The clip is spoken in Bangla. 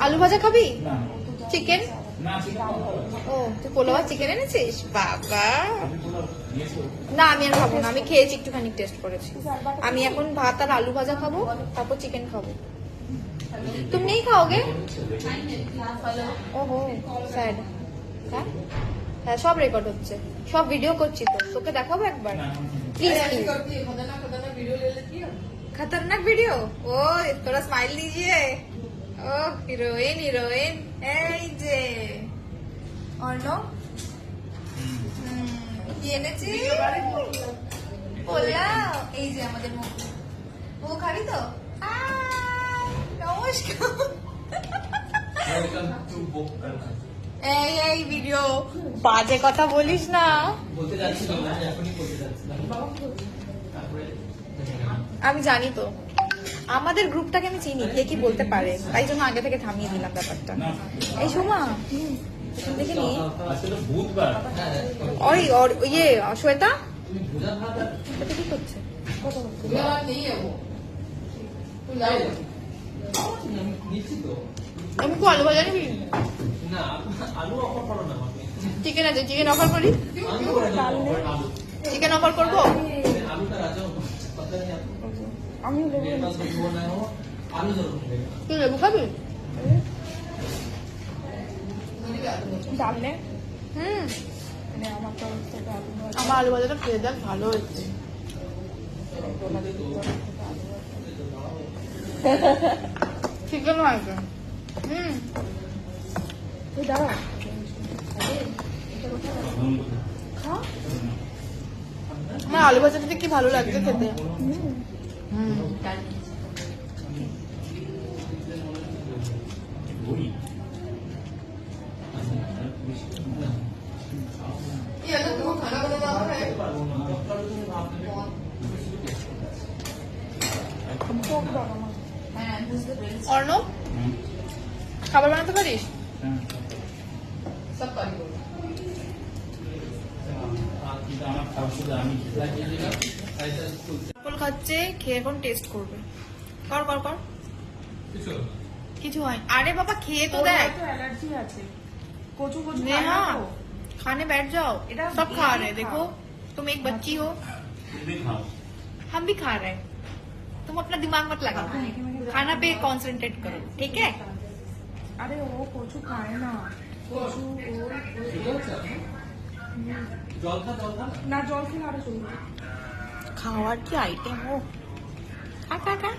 আলু ভাজা খাবি? চিকেন? ও তুই পোলাও আর চিকেন এনেছিস? বাবা না, আমি আর খাবো না, আমি খেয়েছি, একটুখানি টেস্ট করেছি। আমি এখন ভাত আর আলু ভাজা খাবো, তারপর চিকেন খাবো। তুমি নেই খাওগে? ওহো স্যাড। হ্যাঁ হ্যাঁ, সব রেকর্ড হচ্ছে, সব ভিডিও করছি তো, তোকে দেখাবো একবার প্লিজ। खतरनाक वीडियो। ओ थोड़ा स्माइल दीजिए। ओ हिरोइन हिरोइन এই যে অর্ণব কি এনেছি পোলাও। এই যে আমাদের মুখ, ও খাবি তো? নমস্কার। এই এই ভিডিও বাজে কথা বলিস না। বলতে যাচ্ছিল না, এখনই বলতে যাচ্ছিলাম। আমি জানি তো, আমাদের গ্রুপটাকে আমি চিনি, কে কি বলতে পারে, তাই জন্য আগে থেকে থামিয়ে দিলাম ব্যাপারটা। এই সোমা দেখে নি আসলে বুধবার ওই ওর ইয়ে শ্বেতা তুমি ভোজা ভাত আর এটা কি করছে? আমি নিচ্ছি তো। আমি কি আলু ভাজা নিবি? না, আলু অফার করো না আমাকে। চিকেন আছে, চিকেন অফার করি। আমি করে দেবো আলু। চিকেন অফার করবো। আলুটা রাজা কথা নেই। আমি मेरे पास कुछ वो ना हो, आलू जरूर मिलेगा। তুই লেবু খাবি? ডাল নে। আমার আলু ভাজাটা খেয়ে দেখ, ভালো হয়েছে। চিকেন আছে। তুই দাঁড়া আমার আলু ভাজাটা কি ভালো লাগছে খেতে। অর্ণব খাবার বানাতে পারিস? সব পারি। ফল খাচ্ছে, খেয়ে এখন টেস্ট করবে। কর কর কর, কিছু হয়। আরে বাবা খেয়ে তো দেখ। অ্যালার্জি আছে, কচু কচু नेहा खाने बैठ जाओ, सब खा रहे हैं। देखो तुम एक बच्ची हो, हम भी खा रहे हैं। तुम अपना दिमाग मत लगाओ, खाना पे कंसंट्रेट करो, ठीक है? আরে ও কচু খায় না, কচু জল খা, জল খা। না জল খেলে আরো চলবে। খাওয়ার কি আইটেম ও, খা খা খা।